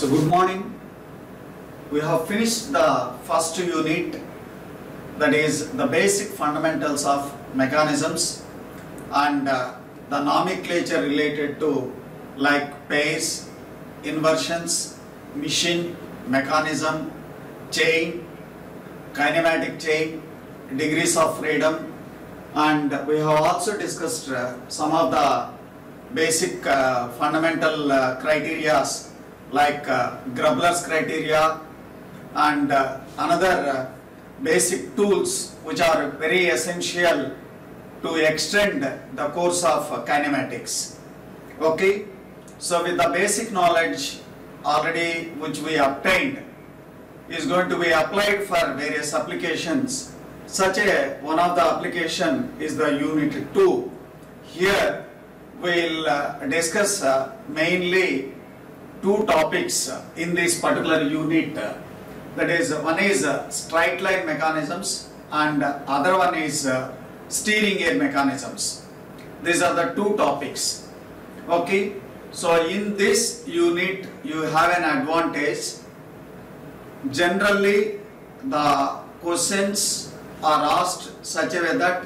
So good morning. We have finished the first unit, that is the basic fundamentals of mechanisms and the nomenclature related to like pairs, inversions, machine, mechanism, chain, kinematic chain, degrees of freedom, and we have also discussed some of the basic fundamental criteria like Grubler's criteria and another basic tools which are very essential to extend the course of kinematics. Okay, so with the basic knowledge already which we obtained is going to be applied for various applications. One of the application is the unit 2. Here we'll discuss mainly two topics in this particular unit. That is, one is straight line mechanisms and other one is steering gear mechanisms. These are the two topics. Okay, so in this unit you have an advantage. Generally the questions are asked such a way that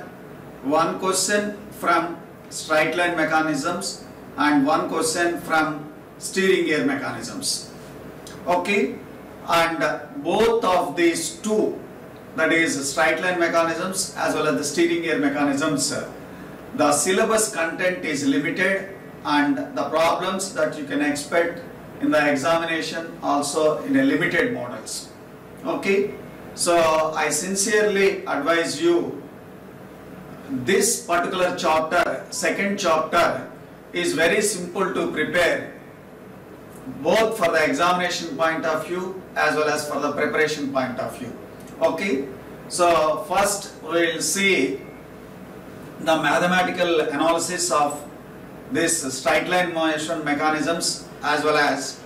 one question from straight line mechanisms and one question from steering gear mechanisms. Okay, and both of these two, that is straight line mechanisms as well as the steering gear mechanisms, the syllabus content is limited and the problems that you can expect in the examination also in a limited models. Okay, so I sincerely advise you, this particular chapter, second chapter, is very simple to prepare both for the examination point of view as well as for the preparation point of view. Okay, so first we will see the mathematical analysis of this straight line motion mechanisms as well as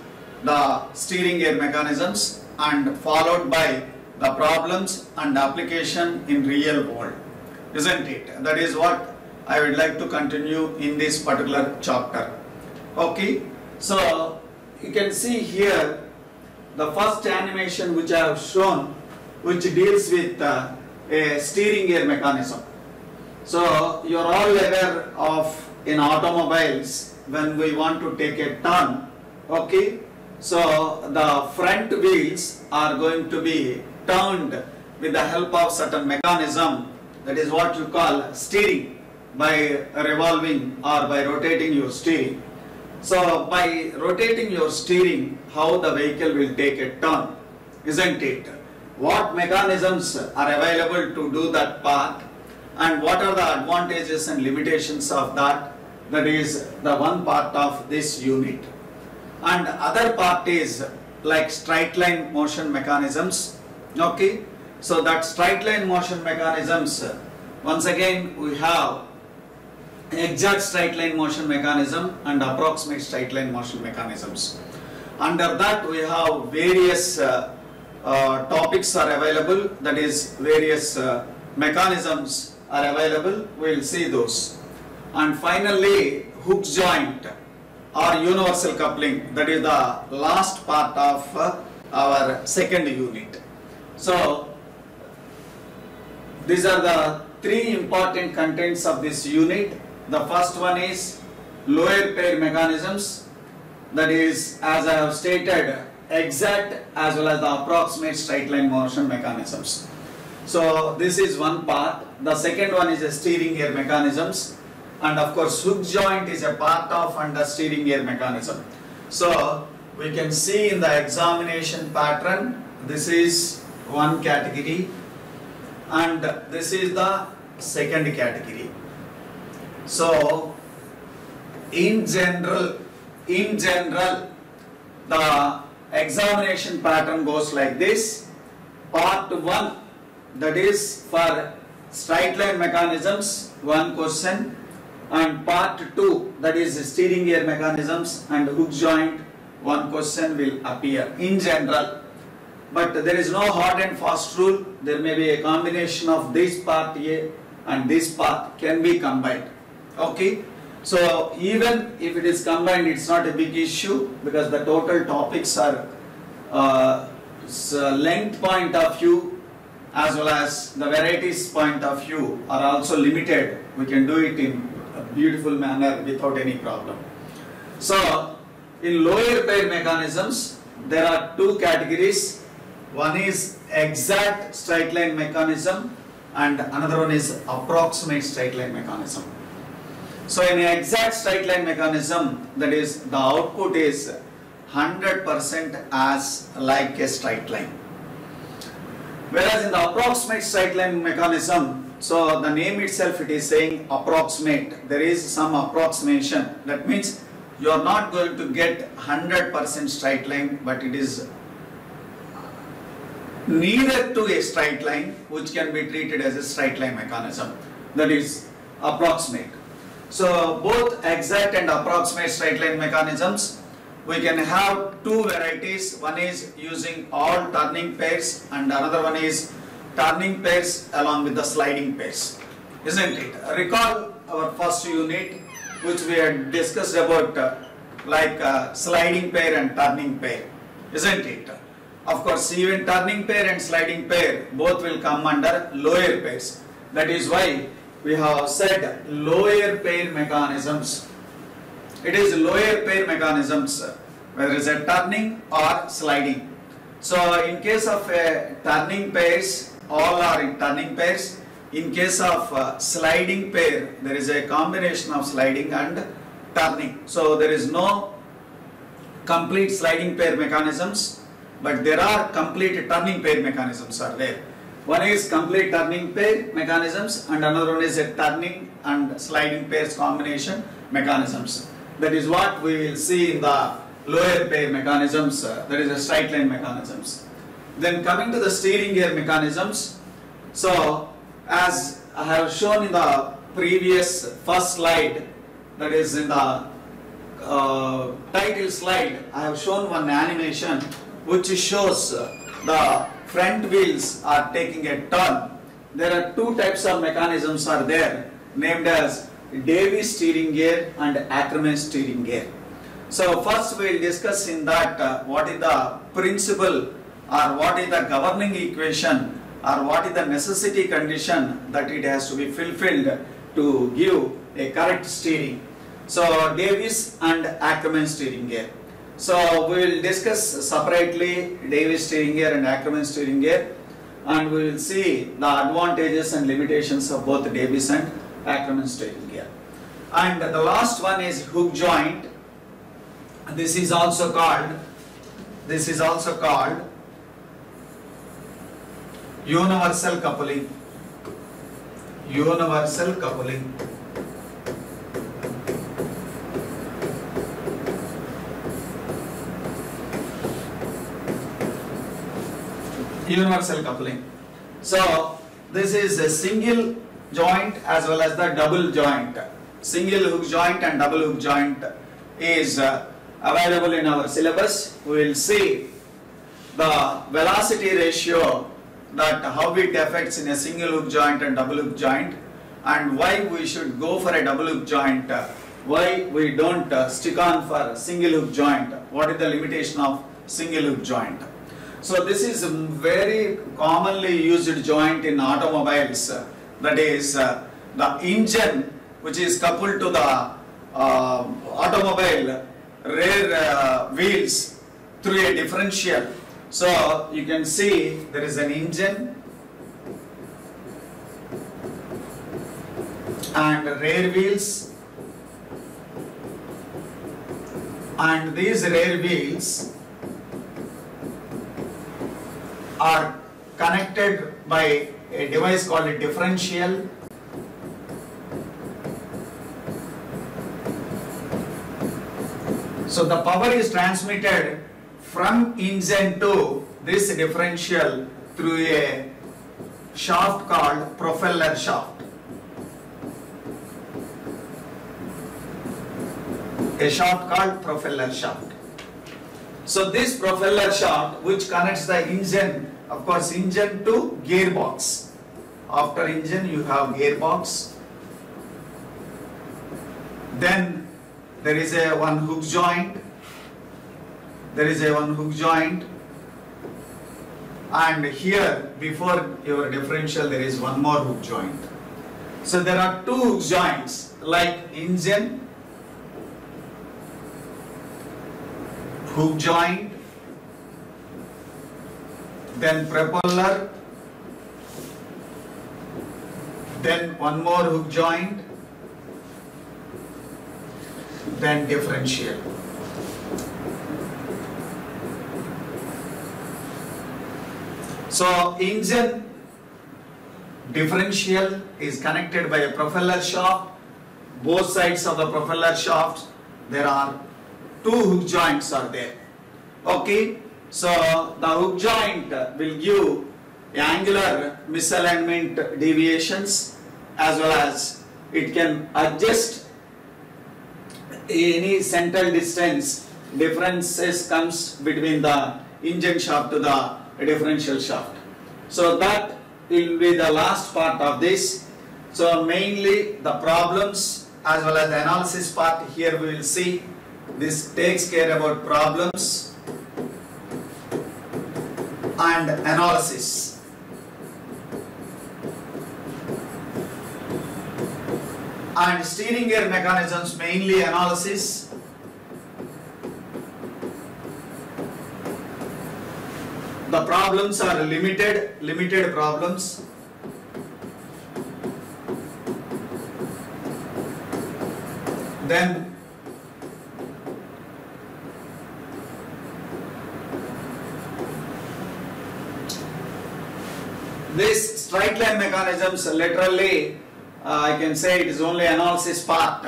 the steering gear mechanisms, and followed by the problems and application in real world, isn't it? That is what I would like to continue in this particular chapter. Okay, so you can see here the first animation which I have shown, which deals with a steering gear mechanism. So you are all aware of, in automobiles, when we want to take a turn, okay, so the front wheels are going to be turned with the help of certain mechanism, that is what you call steering, by revolving or by rotating your steering. So by rotating your steering, how the vehicle will take a turn, isn't it? What mechanisms are available to do that part, and what are the advantages and limitations of that? That is the one part of this unit. And other part is like straight line motion mechanisms. Okay, so that straight line motion mechanisms, once again we have exact straight line motion mechanism and approximate straight line motion mechanisms. Under that we have various topics are available, that is various mechanisms are available, we will see those. And finally hook joint or universal coupling, that is the last part of our second unit. So these are the three important contents of this unit. The first one is lower pair mechanisms, that is, as I have stated, exact as well as the approximate straight line motion mechanisms. So this is one part. The second one is a steering gear mechanisms, and of course hook joint is a part of under steering gear mechanism. So we can see in the examination pattern, this is one category and this is the second category. So in general the examination pattern goes like this. Part 1, that is for straight line mechanisms, one question, and part 2, that is steering gear mechanisms and hook joint, one question will appear in general. But there is no hard and fast rule. There may be a combination of this part A and this part can be combined. Okay, So even if it is combined, it's not a big issue because the total topics are length point of view as well as the varieties point of view are also limited. We can do it in a beautiful manner without any problem. So in lower pair mechanisms, there are two categories. One is exact straight line mechanism and another one is approximate straight line mechanism. So in an exact straight line mechanism, that is the output is 100% as like a straight line. Whereas in the approximate straight line mechanism, so the name itself it is saying approximate. There is some approximation. That means you are not going to get 100% straight line, but it is neither to a straight line which can be treated as a straight line mechanism. That is approximate. So both exact and approximate straight line mechanisms, we can have two varieties. One is using all turning pairs and another one is turning pairs along with the sliding pairs, isn't it? Recall our first unit which we had discussed about sliding pair and turning pair, isn't it? Of course, even turning pair and sliding pair both will come under lower pairs. That is why we have said lower pair mechanisms. It is lower pair mechanisms, whether it is a turning or sliding. So in case of turning pairs, all are in turning pairs. In case of sliding pair, there is a combination of sliding and turning. So there is no complete sliding pair mechanisms, but there are complete turning pair mechanisms are there. One is complete turning pair mechanisms and another one is a turning and sliding pairs combination mechanisms. That is what we will see in the lower pair mechanisms, that is a straight line mechanisms. Then coming to the steering gear mechanisms, so as I have shown in the previous first slide, that is in the title slide, I have shown one animation which shows the front wheels are taking a turn. There are two types of mechanisms are there, named as Davis steering gear and Ackermann steering gear. So first we will discuss in that what is the principle or what is the governing equation or what is the necessity condition that it has to be fulfilled to give a correct steering. So Davis and Ackermann steering gear. So we will discuss separately Davis steering gear and Ackermann steering gear, and we will see the advantages and limitations of both Davis and Ackermann steering gear. And the last one is hook joint. This is also called universal coupling. Universal coupling. Universal coupling. So this is a single joint as well as the double joint. Single hook joint and double hook joint is available in our syllabus. We will see the velocity ratio, that how it affects in a single hook joint and double hook joint, and why we should go for a double hook joint, why we don't stick on for single hook joint, what is the limitation of single hook joint. So this is a very commonly used joint in automobiles, that is the engine which is coupled to the automobile rear wheels through a differential. So you can see there is an engine and rear wheels, and these rear wheels are connected by a device called a differential. So the power is transmitted from engine to this differential through a shaft called propeller shaft. A shaft called propeller shaft. So this propeller shaft which connects the engine, of course engine to gearbox. After engine you have gearbox. Then there is one hook joint. There is one hook joint. And here before your differential there is one more hook joint. So there are two hook joints like engine, hook joint, then propeller, then one more hook joint, then differential. So engine differential is connected by a propeller shaft. Both sides of the propeller shaft there are two hook joints are there. Okay, so the hook joint will give angular misalignment deviations, as well as it can adjust any central distance differences comes between the engine shaft to the differential shaft. So that will be the last part of this. So mainly the problems as well as the analysis part here we will see. This takes care about problems and analysis. And steering gear mechanisms mainly analysis. The problems are limited problems. Then this straight line mechanisms literally I can say it is only analysis part.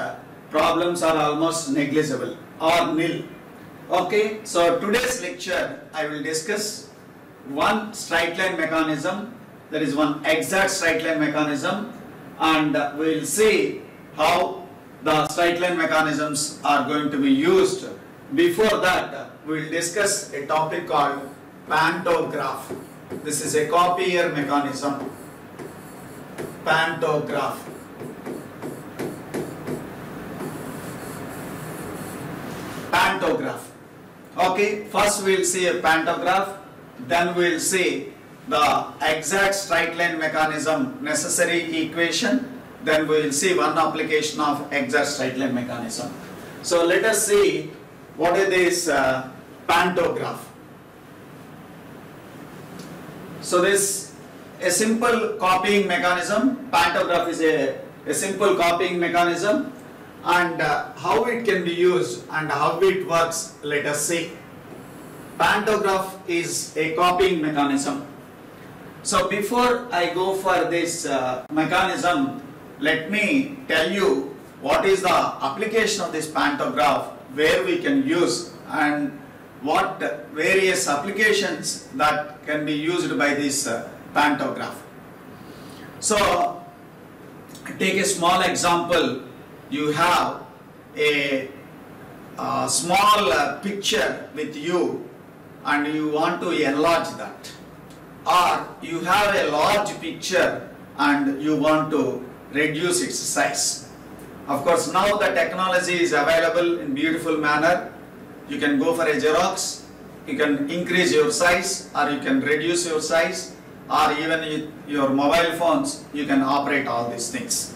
Problems are almost negligible or nil. Okay, so today's lecture I will discuss one straight line mechanism, there is one exact straight line mechanism, and we will see how the straight line mechanisms are going to be used. Before that we will discuss a topic called pantograph. This is a copier mechanism. Pantograph. Pantograph. Okay, first we will see a pantograph, then we will see the exact straight line mechanism necessary equation, then we will see one application of exact straight line mechanism. So let us see what is this pantograph. So this a simple copying mechanism. Pantograph is a simple copying mechanism, and how it can be used and how it works, let us see. Pantograph is a copying mechanism. So before I go for this mechanism, let me tell you what is the application of this pantograph, where we can use, and what various applications that can be used by this pantograph. So take a small example. You have a small picture with you and you want to enlarge that, or you have a large picture and you want to reduce its size. Of course, now the technology is available in beautiful manner. You can go for a Xerox, you can increase your size or you can reduce your size, or even your mobile phones you can operate all these things.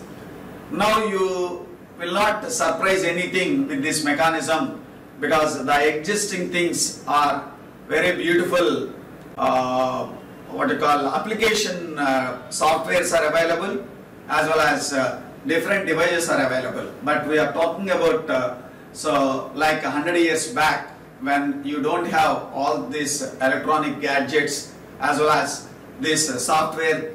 Now you will not surprise anything with this mechanism, because the existing things are very beautiful application softwares are available, as well as different devices are available. But we are talking about so like 100 years back, when you don't have all these electronic gadgets as well as this software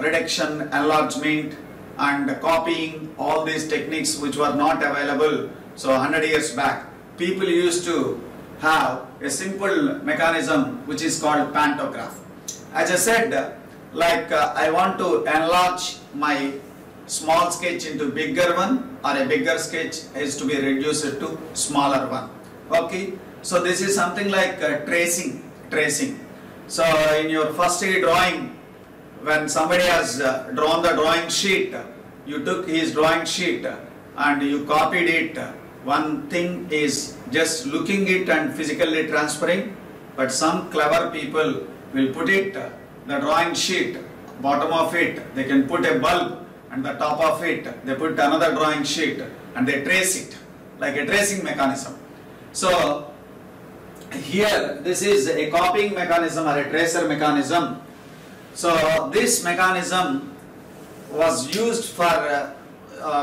reduction, enlargement and copying, all these techniques which were not available. So 100 years back, people used to have a simple mechanism which is called pantograph. As I said, like I want to enlarge my small sketch into bigger one, or a bigger sketch is to be reduced to smaller one. Okay, so this is something like tracing. So in your first aid drawing, when somebody has drawn the drawing sheet, you took his drawing sheet and you copied it. One thing is just looking it and physically transferring, but some clever people will put it, the drawing sheet, bottom of it, they can put a bulb, and the top of it, they put another drawing sheet, and they trace it, like a tracing mechanism. So, here, this is a copying mechanism or a tracer mechanism. So, this mechanism was used for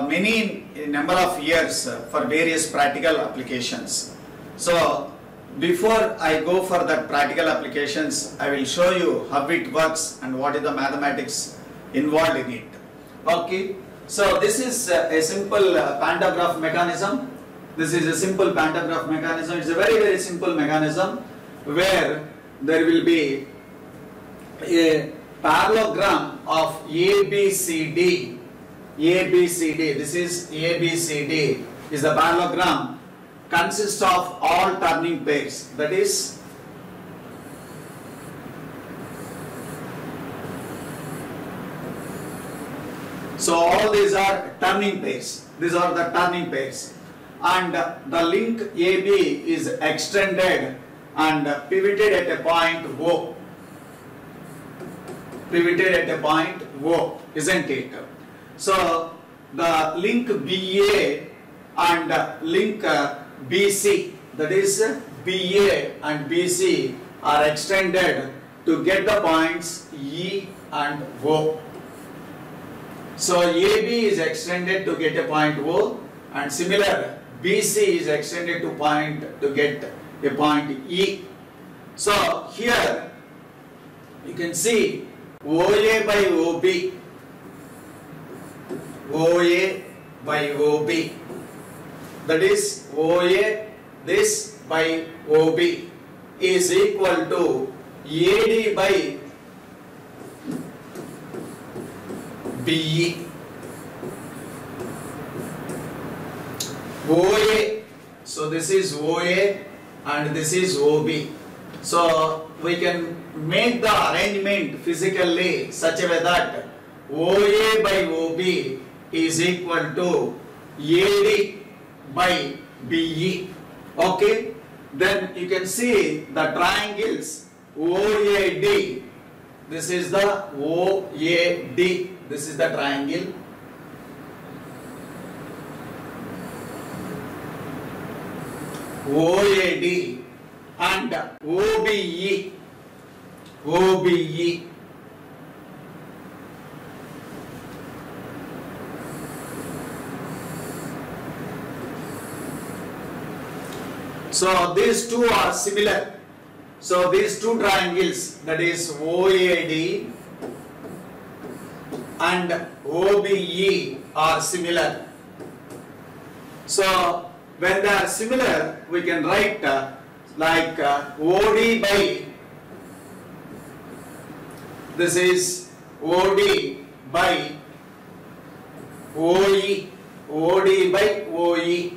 many number of years for various practical applications. So, before I go for that practical applications, I will show you how it works and what is the mathematics involved in it. Okay, so this is a simple pantograph mechanism. This is a simple pantograph mechanism. It's a very simple mechanism where there will be a parallelogram of ABCD. ABCD, this is ABCD, is the parallelogram, consists of all turning pairs. That is, so all these are turning pairs. These are the turning pairs. And the link AB is extended and pivoted at a point O. Pivoted at a point O, isn't it? So the link BA and link BC, that is BA and BC, are extended to get the points E and O. So AB is extended to get a point O, and similar BC is extended to get a point E. So here you can see OA by OB, OA by OB, that is OA this by OB is equal to AD by BE. OA, so this is OA and this is OB. So we can make the arrangement physically such a way that OA by OB is equal to AD by BE. Okay, then you can see the triangles OAD. This is the OAD. This is the triangle. OAD and OBE. OBE. So these two are similar. So these two triangles, that is OAD and OBE, are similar. So when they are similar, we can write like OD by, this is OD by OE, OD by OE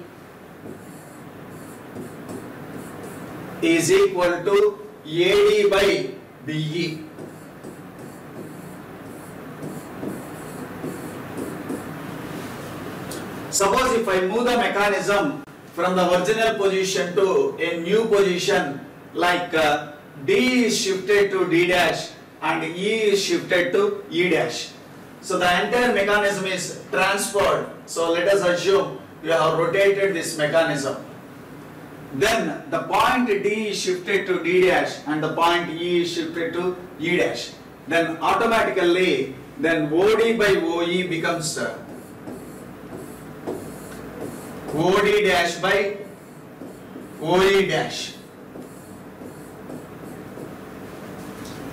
is equal to AD by BE. Suppose if I move the mechanism from the original position to a new position, like D is shifted to D dash and E is shifted to E dash. So the entire mechanism is transferred. So let us assume you have rotated this mechanism. Then the point D is shifted to D dash and the point E is shifted to E dash. Then automatically, then OD by OE becomes OD dash by OE dash.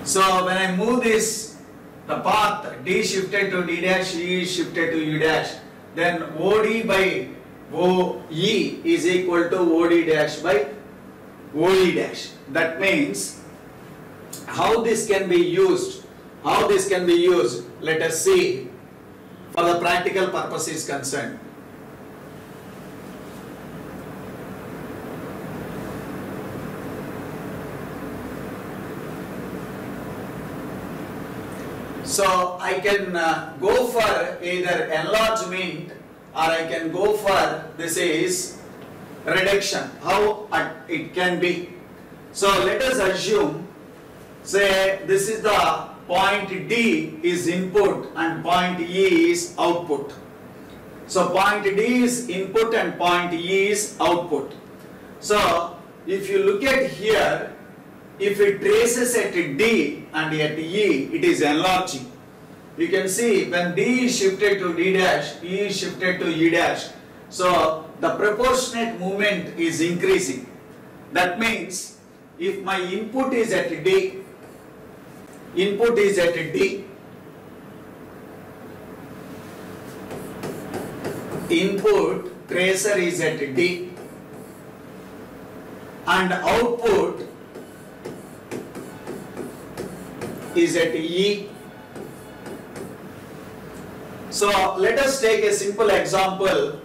So when I move this, the path D shifted to D dash, E is shifted to E dash, then OD by OE is equal to OD dash by OE dash. That means how this can be used, let us see for the practical purpose is concerned. So I can go for either enlargement or I can go for this is reduction. How it can be? So let us assume, say this is the point D is input and point E is output. So point D is input and point E is output. So if you look at here, if it traces at D and at E, it is enlarging. You can see when D is shifted to D dash, E is shifted to E dash. So the proportionate movement is increasing. That means if my input is at D, input tracer is at D, and output is at E. So let us take a simple example.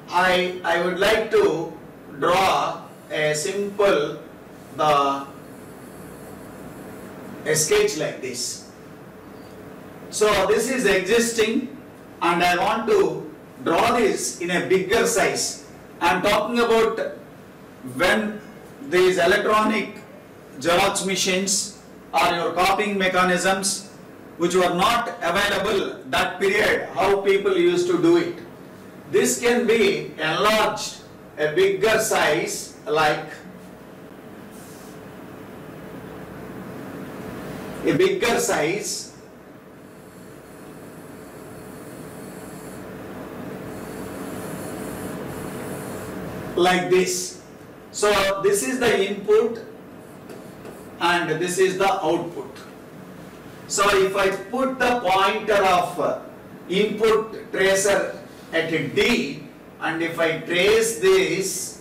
I would like to draw a simple a sketch like this. So this is existing and I want to draw this in a bigger size. I am talking about when these electronic Xerox machines or your copying mechanisms which were not available that period, how people used to do it. This can be enlarged a bigger size like like this. So this is the input and this is the output. So if I put the pointer of input tracer at D and if I trace this,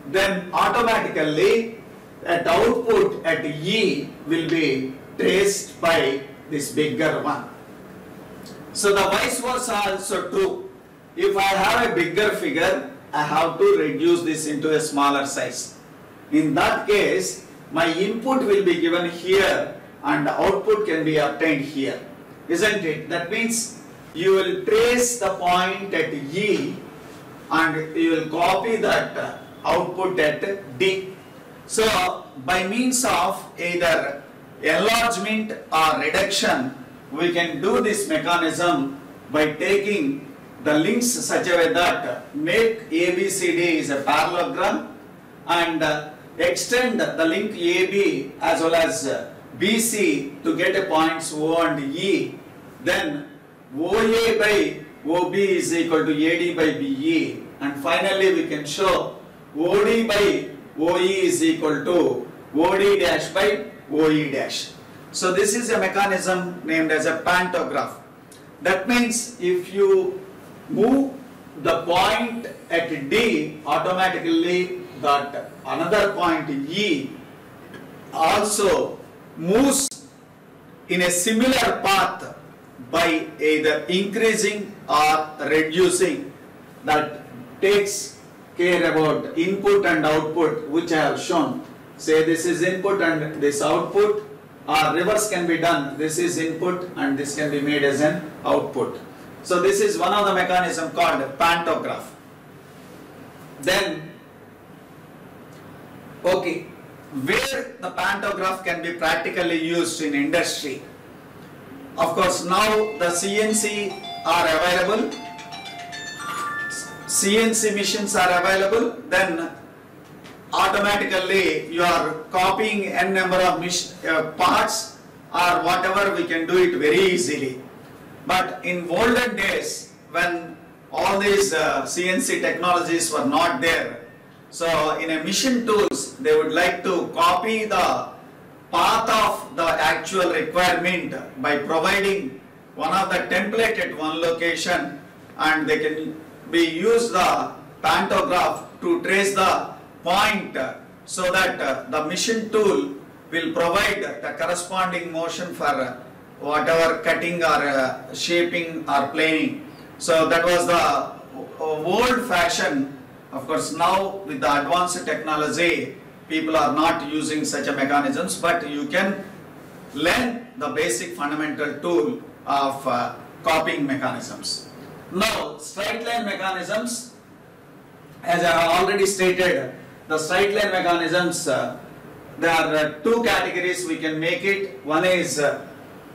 then automatically at output at E will be traced by this bigger one. So the vice versa also true. If I have a bigger figure, I have to reduce this into a smaller size. In that case, my input will be given here and the output can be obtained here. Isn't it? That means you will trace the point at E and you will copy that output at D. So by means of either enlargement or reduction, we can do this mechanism by taking the links such a way that make ABCD is a parallelogram and extend the link AB as well as BC to get a points O and E. Then OA by OB is equal to AD by BE, and finally we can show OD by OE is equal to OD dash by OE dash. So this is a mechanism named as a pantograph. That means if you move the point at D, automatically that another point E also moves in a similar path by either increasing or reducing. That takes care about input and output, which I have shown. Say this is input and this output, or reverse can be done. This is input and this can be made as an output. So this is one of the mechanism called pantograph. Then, okay, where the pantograph can be practically used in industry. Of course, now the CNC are available. CNC machines are available. Then automatically you are copying n number of parts or whatever, we can do it very easily. But in olden days, when all these CNC technologies were not there, so in a machine tools, they would like to copy the path of the actual requirement by providing one of the template at one location, and they can be use the pantograph to trace the point so that the machine tool will provide the corresponding motion for whatever cutting or shaping or planing. So that was the old fashion. Of course, now with the advanced technology, people are not using such a mechanisms, but you can learn the basic fundamental tool of copying mechanisms. Now, straight line mechanisms, as I have already stated, the straight line mechanisms, there are two categories we can make it. One is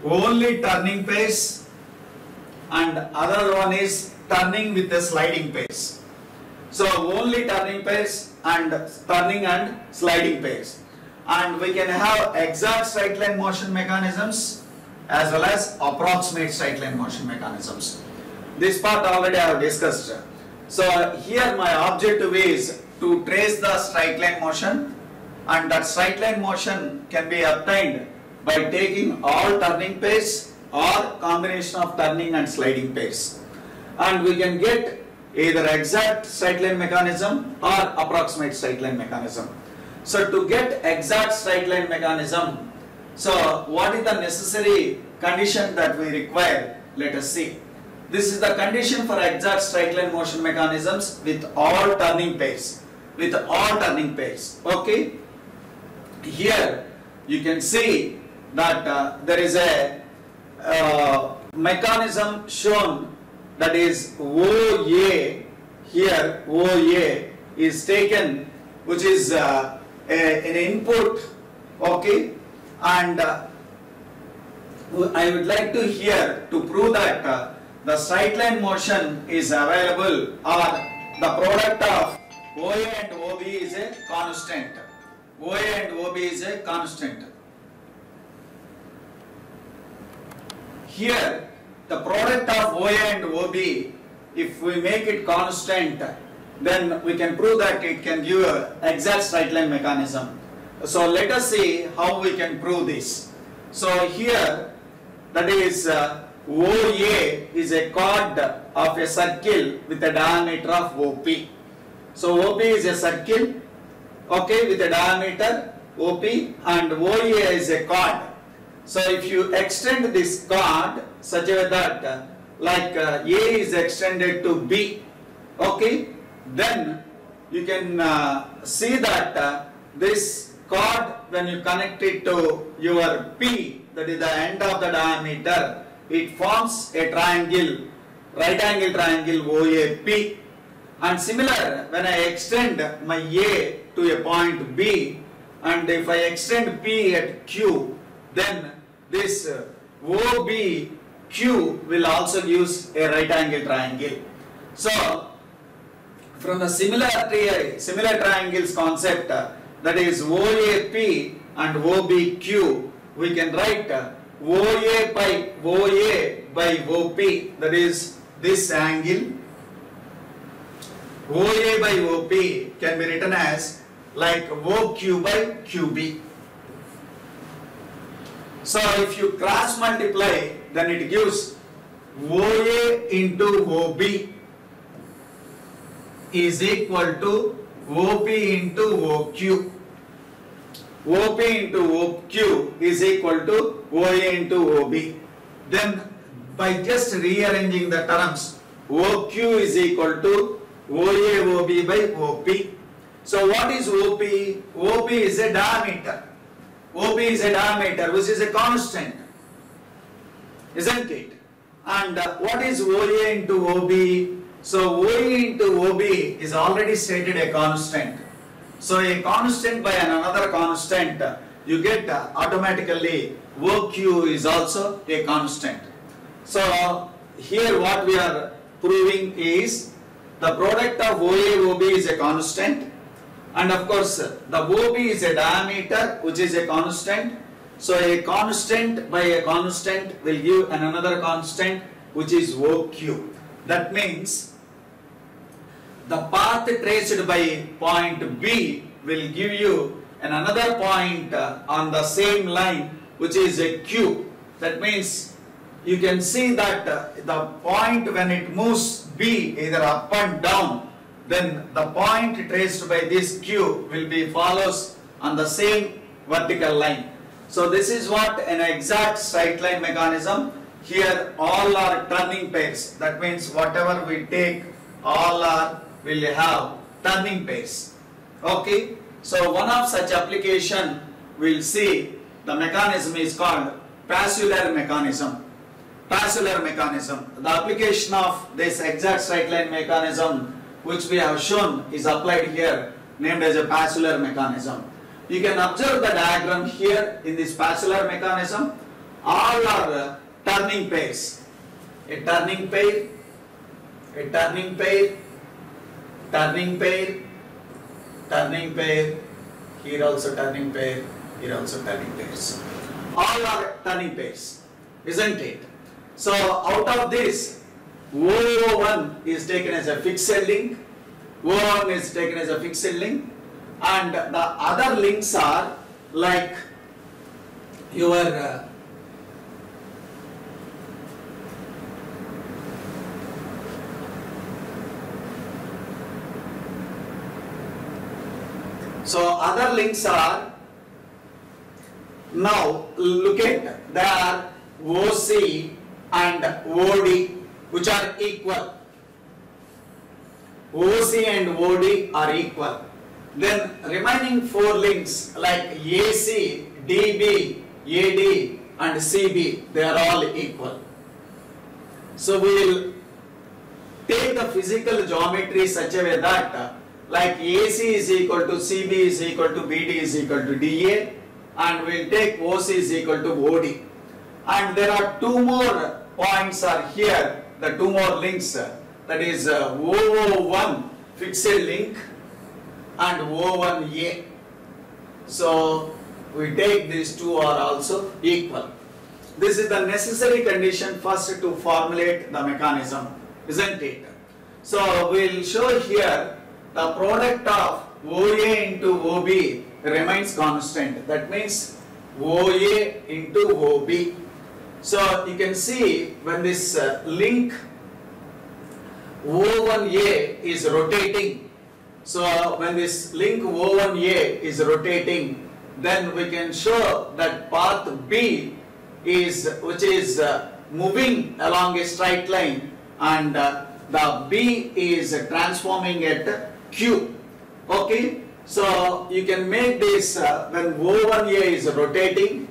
only turning pace, and other one is turning with a sliding pace. So only turning pace and turning and sliding pace. And we can have exact straight line motion mechanisms as well as approximate straight line motion mechanisms. This part already I have discussed. So here my objective is to trace the straight line motion, and that straight line motion can be obtained by taking all turning pace or combination of turning and sliding pace. And we can get either exact straight line mechanism or approximate straight line mechanism. So to get exact straight line mechanism, so what is the necessary condition that we require? Let us see. This is the condition for exact straight line motion mechanisms with all turning pace. With all turning pace. Okay. Here you can see that there is a mechanism shown, that is OA. Here OA is taken, which is an input, okay, and I would like to here to prove that the straight line motion is available, or the product of OA and OB is a constant. OA and OB is a constant. Here the product of OA and OB, if we make it constant, then we can prove that it can give an exact straight line mechanism. So let us see how we can prove this. So here, that is OA is a chord of a circle with a diameter of OP. So OP is a circle, okay, with a diameter OP, and OA is a chord. So if you extend this chord such a way that like A is extended to B, okay, then you can see that this chord, when you connect it to your P, that is the end of the diameter, it forms a triangle, right angle triangle OAP. And similar, when I extend my A to a point B, and if I extend P at Q, then this OBQ will also use a right angle triangle. So from the similar triangles concept, that is OAP and OBQ, we can write OA by OP, that is this angle. OA by OP can be written as like OQ by QB. So if you cross multiply, then it gives OA into OB is equal to OP into OQ. OP into OQ is equal to OA into OB. Then by just rearranging the terms, OQ is equal to OA OB by OP. So what is OP? OP is a diameter. OP is a diameter which is a constant, isn't it? And what is OA into OB? So OA into OB is already stated a constant. So a constant by another constant, you get automatically OQ is also a constant. So here what we are proving is the product of OA OB is a constant, and of course the OB is a diameter which is a constant. So a constant by a constant will give another constant which is OQ. That means the path traced by point B will give you another point on the same line which is a Q. That means you can see that the point when it moves B either up and down, then the point traced by this Q will be follows on the same vertical line. So this is what an exact straight line mechanism. Here all are turning pairs. That means whatever we take, all are will have turning pairs. Okay. So one of such application we'll see, the mechanism is called Pasular mechanism. Passeler mechanism. The application of this exact straight line mechanism which we have shown is applied here, named as a Passeler mechanism. You can observe the diagram here in this Passeler mechanism. All are turning pairs. A turning pair, a turning pair, turning pair, turning pair, here also turning pair, here also turning pairs. All are turning pairs, isn't it? So out of this, O1 is taken as a fixed link, O1 is taken as a fixed link, and the other links are like your so other links are, now look at, they are OC and OD which are equal. OC and OD are equal. Then remaining four links like AC, DB, AD and CB, they are all equal. So we will take the physical geometry such a way that like AC is equal to CB is equal to BD is equal to DA, and we will take OC is equal to OD. And there are two more points are here, the two more links, that is O1 fixed link and O1A. So we take these two are also equal. This is the necessary condition first to formulate the mechanism, isn't it? So we will show here the product of OA into OB remains constant. That means OA into OB. So you can see when this link O1A is rotating. So when this link O1A is rotating, then we can show that path B is which is moving along a straight line, and the B is transforming at Q. Okay, so you can make this when O1A is rotating.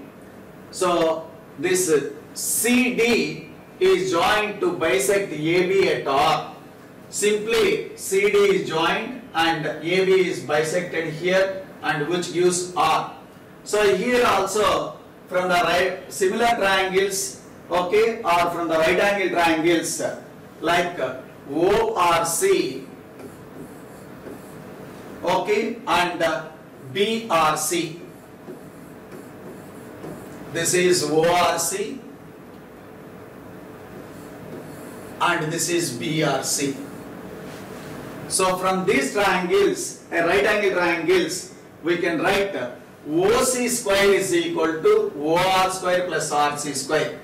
So this CD is joined to bisect AB at R. Simply CD is joined and AB is bisected here, and which gives R. So here also from the right similar triangles, okay, or from the right angle triangles like ORC, okay, and BRC. This is ORC and this is BRC. So from these triangles, right angle triangles, we can write OC square is equal to OR square plus RC square.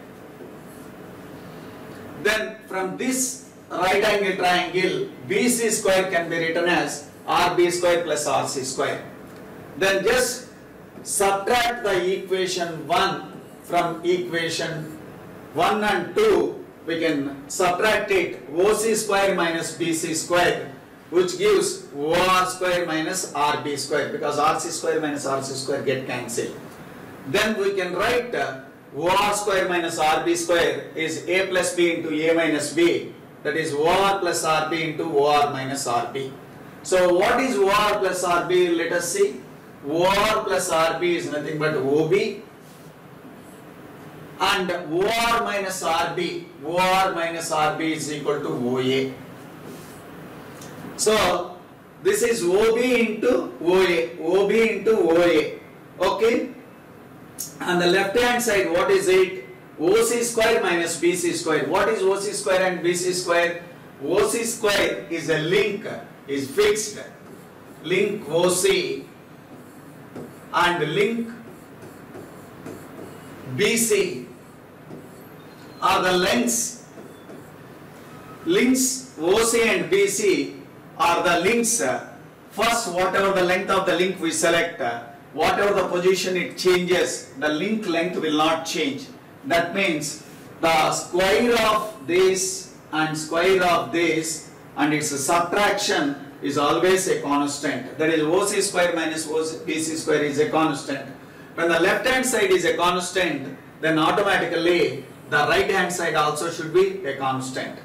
Then from this right angle triangle, BC square can be written as RB square plus RC square. Then just subtract the equation 1 from equation 1 and 2. We can subtract it, OC square minus BC square, which gives OR square minus RB square, because RC square minus RC square get cancelled. Then we can write OR square minus RB square is A plus B into A minus B, that is OR plus RB into OR minus RB. So what is OR plus RB? Let us see. OR plus RB is nothing but OB, and OR minus RB is equal to OA. So this is OB into OA, okay? On the left hand side, what is it? OC square minus BC square. What is OC square and BC square? OC square is a link, is fixed. Link OC and link BC are the lengths. Links OC and BC are the links. First, whatever the length of the link we select, whatever the position it changes, the link length will not change. That means the square of this and square of this and its subtraction is always a constant. That is OC square minus BC square is a constant. When the left hand side is a constant, then automatically the right hand side also should be a constant.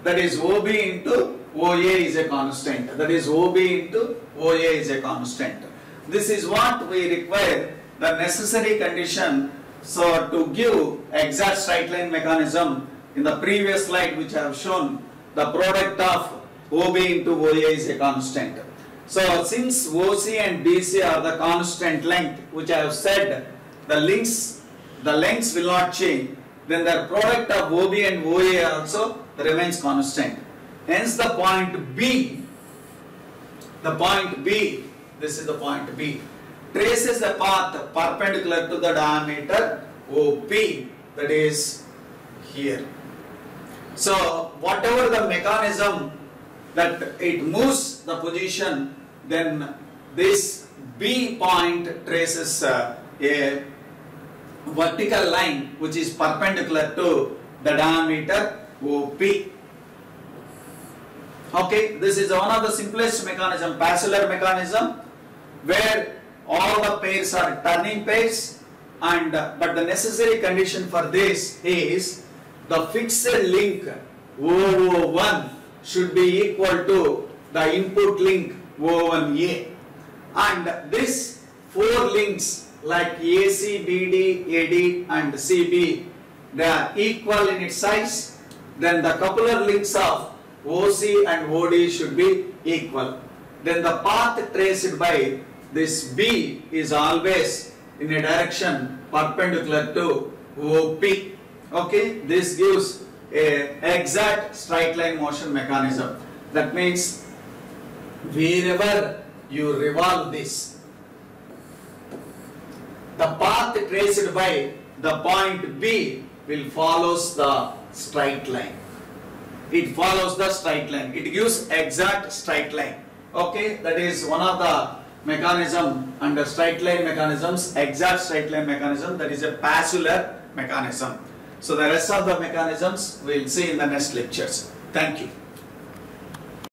That is OB into OA is a constant. That is OB into OA is a constant. This is what we require, the necessary condition. So to give exact straight line mechanism, in the previous slide which I have shown, the product of OB into OA is a constant. So since OC and BC are the constant length, which I have said, the lengths will not change, then the product of OB and OA also remains constant. Hence the point B, this is the point B, traces the path perpendicular to the diameter OP, that is here. So whatever the mechanism that it moves the position, then this B point traces a vertical line which is perpendicular to the diameter OP. Okay, this is one of the simplest mechanism, Passeler mechanism, where all the pairs are turning pairs, and but the necessary condition for this is the fixed link O1 should be equal to the input link O1A, and this four links like AC, BD, AD and CB, they are equal in its size. Then the coupler links of OC and OD should be equal. Then the path traced by this B is always in a direction perpendicular to OP. Okay, this gives a exact straight line motion mechanism. That means wherever you revolve this, the path traced by the point B will follows the straight line. It follows the straight line. It gives exact straight line. Okay, that is one of the mechanism under straight line mechanisms, exact straight line mechanism, that is a Passeler mechanism. So the rest of the mechanisms we will see in the next lectures. Thank you.